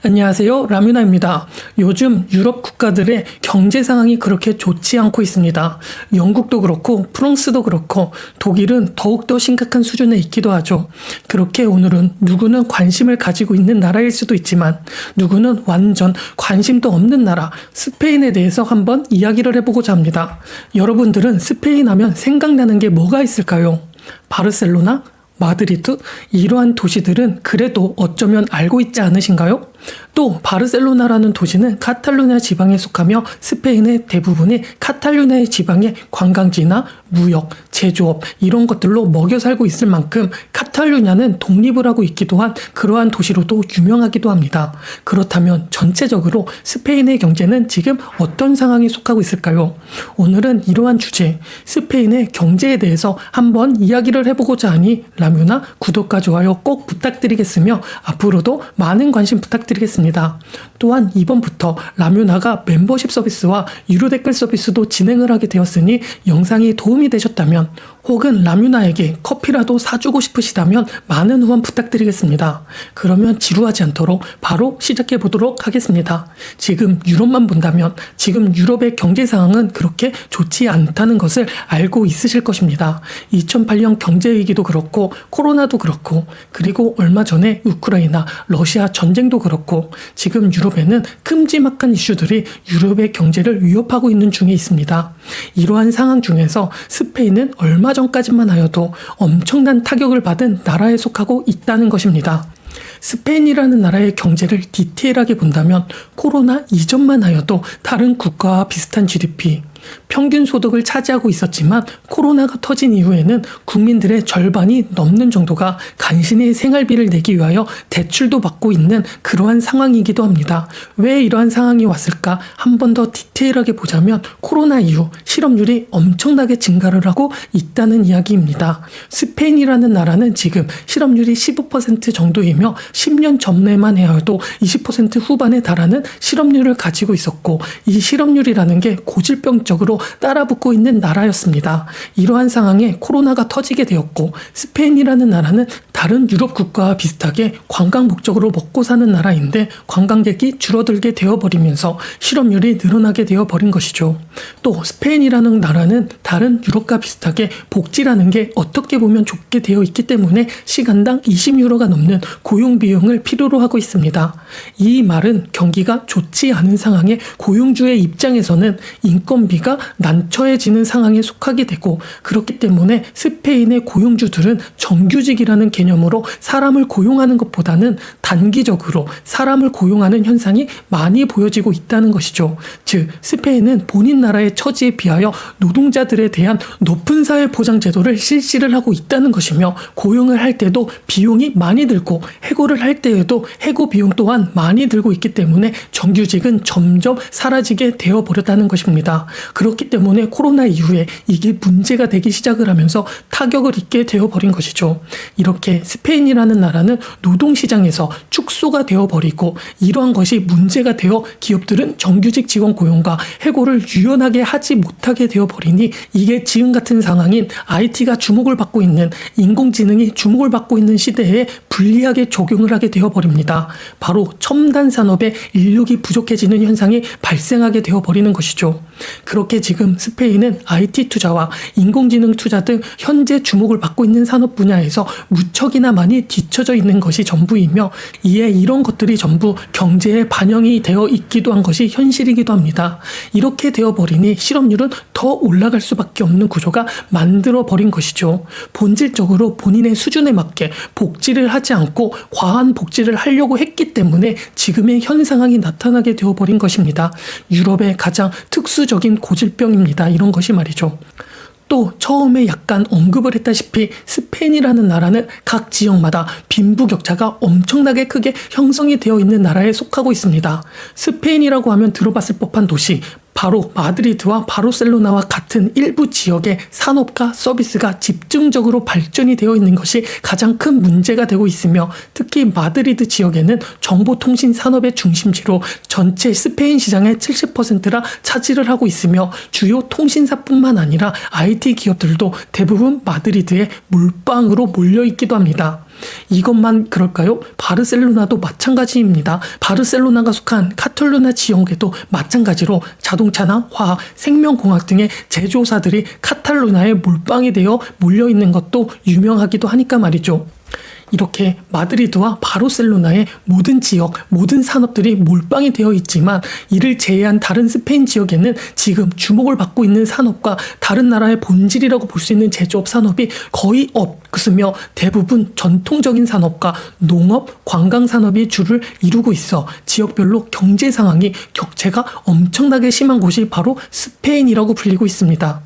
안녕하세요. 라뮤나입니다. 요즘 유럽 국가들의 경제 상황이 그렇게 좋지 않고 있습니다. 영국도 그렇고 프랑스도 그렇고 독일은 더욱더 심각한 수준에 있기도 하죠. 그렇게 오늘은 누구는 관심을 가지고 있는 나라일 수도 있지만 누구는 완전 관심도 없는 나라 스페인에 대해서 한번 이야기를 해보고자 합니다. 여러분들은 스페인 하면 생각나는 게 뭐가 있을까요? 바르셀로나? 마드리드? 이러한 도시들은 그래도 어쩌면 알고 있지 않으신가요? 또 바르셀로나라는 도시는 카탈루냐 지방에 속하며 스페인의 대부분이 카탈루냐의 지방의 관광지나 무역, 제조업 이런 것들로 먹여 살고 있을 만큼 카탈루냐는 독립을 하고 있기도 한 그러한 도시로도 유명하기도 합니다. 그렇다면 전체적으로 스페인의 경제는 지금 어떤 상황에 속하고 있을까요? 오늘은 이러한 주제, 스페인의 경제에 대해서 한번 이야기를 해보고자 하니 라뮤나 구독과 좋아요 꼭 부탁드리겠으며 앞으로도 많은 관심 부탁드리겠습니다. 또한 이번부터 라뮤나가 멤버십 서비스와 유료 댓글 서비스도 진행을 하게 되었으니 영상이 도움이 되셨다면 혹은 라뮤나에게 커피라도 사주고 싶으시다면 많은 후원 부탁드리겠습니다. 그러면 지루하지 않도록 바로 시작해 보도록 하겠습니다. 지금 유럽만 본다면 지금 유럽의 경제 상황은 그렇게 좋지 않다는 것을 알고 있으실 것입니다. 2008년 경제위기도 그렇고 코로나도 그렇고 그리고 얼마 전에 우크라이나, 러시아 전쟁도 그렇고 지금 유럽에는 큼지막한 이슈들이 유럽의 경제를 위협하고 있는 중에 있습니다. 이러한 상황 중에서 스페인은 얼마 전까지만 하여도 엄청난 타격을 받은 나라에 속하고 있다는 것입니다. 스페인이라는 나라의 경제를 디테일하게 본다면 코로나 이전만 하여도 다른 국가와 비슷한 GDP, 평균 소득을 차지하고 있었지만 코로나가 터진 이후에는 국민들의 절반이 넘는 정도가 간신히 생활비를 내기 위하여 대출도 받고 있는 그러한 상황이기도 합니다. 왜 이러한 상황이 왔을까? 한 번 더 디테일하게 보자면 코로나 이후 실업률이 엄청나게 증가를 하고 있다는 이야기입니다. 스페인이라는 나라는 지금 실업률이 15% 정도이며 10년 전에만 해도 20% 후반에 달하는 실업률을 가지고 있었고 이 실업률이라는 게 고질병적으로 따라붙고 있는 나라였습니다. 이러한 상황에 코로나가 터지게 되었고 스페인이라는 나라는 다른 유럽 국가와 비슷하게 관광 목적으로 먹고 사는 나라인데 관광객이 줄어들게 되어버리면서 실업률이 늘어나게 되어버린 것이죠. 또 스페인이라는 나라는 다른 유럽과 비슷하게 복지라는 게 어떻게 보면 좋게 되어 있기 때문에 시간당 20유로가 넘는 고용 비용을 필요로 하고 있습니다. 이 말은 경기가 좋지 않은 상황에 고용주의 입장에서는 인건비가 난처해지는 상황에 속하게 되고 그렇기 때문에 스페인의 고용주들은 정규직이라는 개념으로 사람을 고용하는 것보다는 단기적으로 사람을 고용하는 현상이 많이 보여지고 있다는 것이죠. 즉 스페인은 본인 나라의 처지에 비하여 노동자들에 대한 높은 사회보장제도를 실시를 하고 있다는 것이며 고용을 할 때도 비용이 많이 들고 해고를 할 때에도 해고 비용 또한 많이 들고 있기 때문에 정규직은 점점 사라지게 되어버렸다는 것입니다. 그렇기 때문에 코로나 이후에 이게 문제가 되기 시작을 하면서 타격을 입게 되어버린 것이죠. 이렇게 스페인이라는 나라는 노동시장에서 축소가 되어버리고 이러한 것이 문제가 되어 기업들은 정규직 직원 고용과 해고를 유연하게 하지 못하게 되어버리니 이게 지금 같은 상황인 IT가 주목을 받고 있는 인공지능이 주목을 받고 있는 시대에 불리하게 적용을 하게 되어버립니다. 바로 첨단 산업의 인력이 부족해지는 현상이 발생하게 되어버리는 것이죠. 그렇게 지금 스페인은 IT 투자와 인공지능 투자 등 현재 주목을 받고 있는 산업 분야에서 무척이나 많이 뒤처져 있는 것이 전부이며 이에 이런 것들이 전부 경제에 반영이 되어 있기도 한 것이 현실이기도 합니다. 이렇게 되어버리니 실업률은 더 올라갈 수밖에 없는 구조가 만들어버린 것이죠. 본질적으로 본인의 수준에 맞게 복지를 하지 않고 과한 복지를 하려고 했기 때문에 지금의 현 상황이 나타나게 되어버린 것입니다. 유럽의 가장 특수적인 고질병입니다. 이런 것이 말이죠. 또 처음에 약간 언급을 했다시피 스페인이라는 나라는 각 지역마다 빈부격차가 엄청나게 크게 형성이 되어 있는 나라에 속하고 있습니다. 스페인이라고 하면 들어봤을 법한 도시 바로 마드리드와 바르셀로나와 같은 일부 지역의 산업과 서비스가 집중적으로 발전이 되어 있는 것이 가장 큰 문제가 되고 있으며 특히 마드리드 지역에는 정보통신 산업의 중심지로 전체 스페인 시장의 70%라 차지를 하고 있으며 주요 통신사뿐만 아니라 IT 기업들도 대부분 마드리드에 몰빵으로 몰려있기도 합니다. 이것만 그럴까요? 바르셀로나도 마찬가지입니다. 바르셀로나가 속한 카탈루냐 지역에도 마찬가지로 자동차나 화학, 생명공학 등의 제조사들이 카탈루냐에 몰빵이 되어 몰려있는 것도 유명하기도 하니까 말이죠. 이렇게 마드리드와 바르셀로나의 모든 지역, 모든 산업들이 몰빵이 되어 있지만 이를 제외한 다른 스페인 지역에는 지금 주목을 받고 있는 산업과 다른 나라의 본질이라고 볼 수 있는 제조업 산업이 거의 없으며 대부분 전통적인 산업과 농업, 관광 산업이 주를 이루고 있어 지역별로 경제 상황이 격차가 엄청나게 심한 곳이 바로 스페인이라고 불리고 있습니다.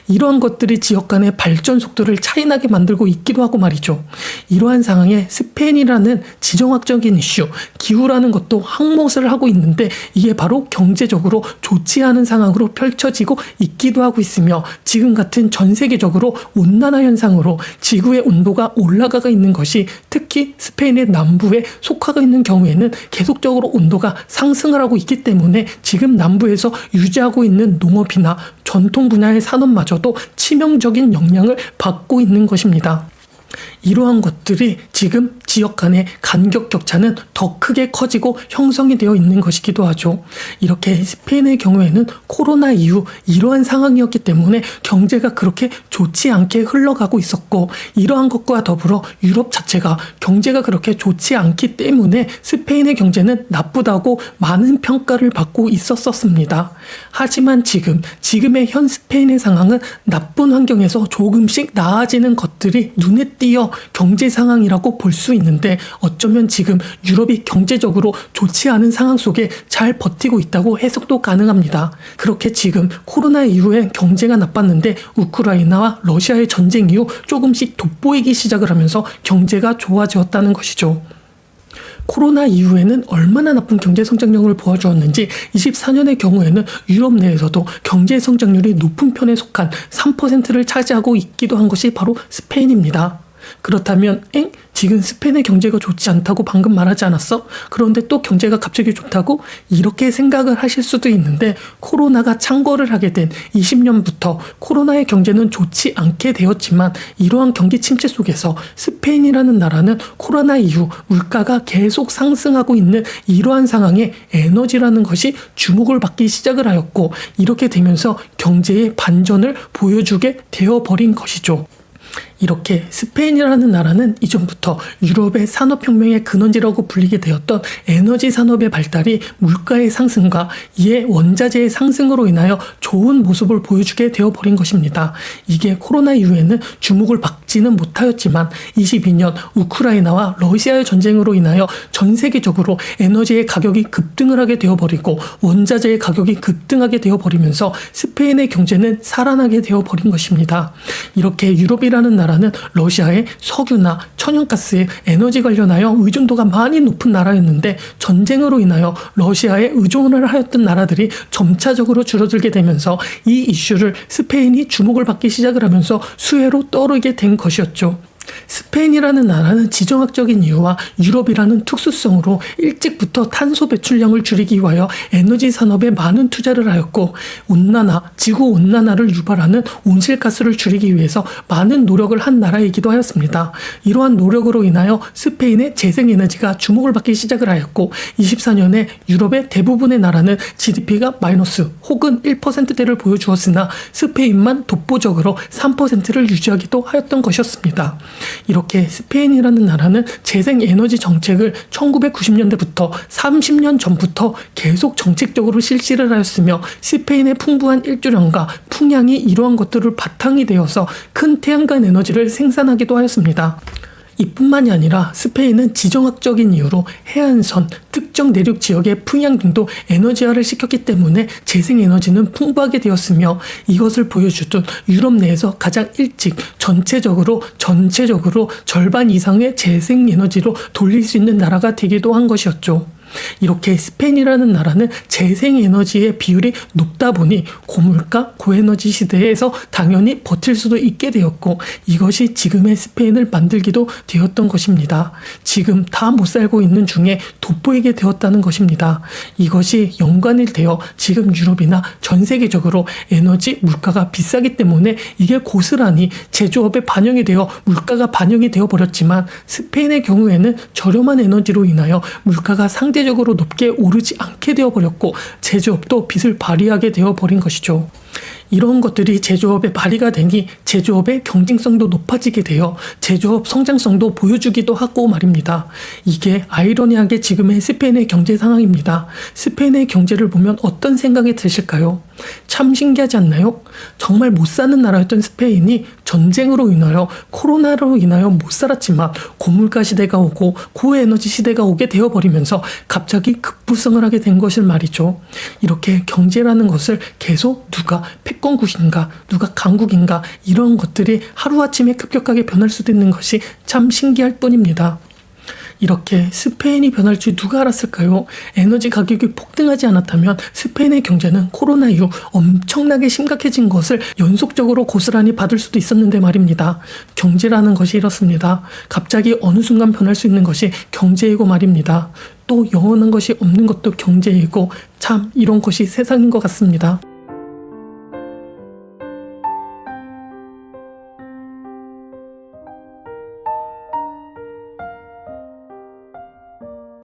이러한 것들이 지역 간의 발전 속도를 차이나게 만들고 있기도 하고 말이죠. 이러한 상황에 스페인이라는 지정학적인 이슈, 기후라는 것도 항못을 하고 있는데 이게 바로 경제적으로 좋지 않은 상황으로 펼쳐지고 있기도 하고 있으며 지금 같은 전 세계적으로 온난화 현상으로 지구의 온도가 올라가고 있는 것이 특히 스페인의 남부에 속하고 있는 경우에는 계속적으로 온도가 상승을 하고 있기 때문에 지금 남부에서 유지하고 있는 농업이나 전통 분야의 산업마저도 치명적인 영향을 받고 있는 것입니다. 이러한 것들이 지금 지역 간의 간격 격차는 더 크게 커지고 형성이 되어 있는 것이기도 하죠. 이렇게 스페인의 경우에는 코로나 이후 이러한 상황이었기 때문에 경제가 그렇게 좋지 않게 흘러가고 있었고 이러한 것과 더불어 유럽 자체가 경제가 그렇게 좋지 않기 때문에 스페인의 경제는 나쁘다고 많은 평가를 받고 있었습니다. 하지만 지금의 현 스페인의 상황은 나쁜 환경에서 조금씩 나아지는 것들이 눈에 띄어 경제 상황이라고 볼 수 있는데 어쩌면 지금 유럽이 경제적으로 좋지 않은 상황 속에 잘 버티고 있다고 해석도 가능합니다. 그렇게 지금 코로나 이후에 경제가 나빴는데 우크라이나와 러시아의 전쟁 이후 조금씩 돋보이기 시작을 하면서 경제가 좋아졌다는 것이죠. 코로나 이후에는 얼마나 나쁜 경제 성장률을 보여주었는지 24년의 경우에는 유럽 내에서도 경제 성장률이 높은 편에 속한 3%를 차지하고 있기도 한 것이 바로 스페인입니다. 그렇다면 지금 스페인의 경제가 좋지 않다고 방금 말하지 않았어? 그런데 또 경제가 갑자기 좋다고? 이렇게 생각을 하실 수도 있는데 코로나가 창궐을 하게 된 20년부터 코로나의 경제는 좋지 않게 되었지만 이러한 경기 침체 속에서 스페인이라는 나라는 코로나 이후 물가가 계속 상승하고 있는 이러한 상황에 에너지라는 것이 주목을 받기 시작을 하였고 이렇게 되면서 경제의 반전을 보여주게 되어버린 것이죠. 이렇게 스페인이라는 나라는 이전부터 유럽의 산업혁명의 근원지라고 불리게 되었던 에너지 산업의 발달이 물가의 상승과 이에 원자재의 상승으로 인하여 좋은 모습을 보여주게 되어버린 것입니다. 이게 코로나 이후에는 주목을 받지는 못하였지만 22년 우크라이나와 러시아의 전쟁으로 인하여 전 세계적으로 에너지의 가격이 급등을 하게 되어버리고 원자재의 가격이 급등하게 되어버리면서 스페인의 경제는 살아나게 되어버린 것입니다. 이렇게 유럽이라는 나라는 러시아의 석유나 천연가스의 에너지 관련하여 의존도가 많이 높은 나라였는데 전쟁으로 인하여 러시아에 의존을 하였던 나라들이 점차적으로 줄어들게 되면서 이 이슈를 스페인이 주목을 받기 시작을 하면서 수혜로 떠오르게 된 것이었죠. 스페인이라는 나라는 지정학적인 이유와 유럽이라는 특수성으로 일찍부터 탄소 배출량을 줄이기 위하여 에너지 산업에 많은 투자를 하였고 지구온난화를 유발하는 온실가스를 줄이기 위해서 많은 노력을 한 나라이기도 하였습니다. 이러한 노력으로 인하여 스페인의 재생에너지가 주목을 받기 시작을 하였고 24년에 유럽의 대부분의 나라는 GDP가 마이너스 혹은 1%대를 보여주었으나 스페인만 독보적으로 3%를 유지하기도 하였던 것이었습니다. 이렇게 스페인이라는 나라는 재생에너지 정책을 1990년대부터 30년 전부터 계속 정책적으로 실시를 하였으며 스페인의 풍부한 일조량과 풍향이 이러한 것들을 바탕이 되어서 큰 태양광 에너지를 생산하기도 하였습니다. 이뿐만이 아니라 스페인은 지정학적인 이유로 해안선, 특정 내륙 지역의 풍향 등도 에너지화를 시켰기 때문에 재생에너지는 풍부하게 되었으며 이것을 보여주듯 유럽 내에서 가장 일찍 전체적으로 절반 이상의 재생에너지로 돌릴 수 있는 나라가 되기도 한 것이었죠. 이렇게 스페인이라는 나라는 재생에너지의 비율이 높다 보니 고물가, 고에너지 시대에서 당연히 버틸 수도 있게 되었고, 이것이 지금의 스페인을 만들기도 되었던 것입니다. 지금 다 못 살고 있는 중에 돋보이게 되었다는 것입니다. 이것이 연관이 되어 지금 유럽이나 전 세계적으로 에너지 물가가 비싸기 때문에 이게 고스란히 제조업에 반영이 되어 물가가 반영이 되어 버렸지만, 스페인의 경우에는 저렴한 에너지로 인하여 물가가 상대적으로 높게 오르지 않게 되어 버렸고, 제조업도 빚을 발휘하게 되어 버린 것이죠. 이런 것들이 제조업에 발휘가 되니 제조업의 경쟁성도 높아지게 되어 제조업 성장성도 보여주기도 하고 말입니다. 이게 아이러니하게 지금의 스페인의 경제 상황입니다. 스페인의 경제를 보면 어떤 생각이 드실까요? 참 신기하지 않나요? 정말 못 사는 나라였던 스페인이 전쟁으로 인하여, 코로나로 인하여 못 살았지만 고물가 시대가 오고 고에너지 시대가 오게 되어버리면서 갑자기 급부상을 하게 된 것을 말이죠. 이렇게 경제라는 것을 계속 누가 패권국인가, 누가 강국인가, 이런 것들이 하루아침에 급격하게 변할 수도 있는 것이 참 신기할 뿐입니다. 이렇게 스페인이 변할 줄 누가 알았을까요? 에너지 가격이 폭등하지 않았다면 스페인의 경제는 코로나 이후 엄청나게 심각해진 것을 연속적으로 고스란히 받을 수도 있었는데 말입니다. 경제라는 것이 이렇습니다. 갑자기 어느 순간 변할 수 있는 것이 경제이고 말입니다. 또 영원한 것이 없는 것도 경제이고, 참 이런 것이 세상인 것 같습니다.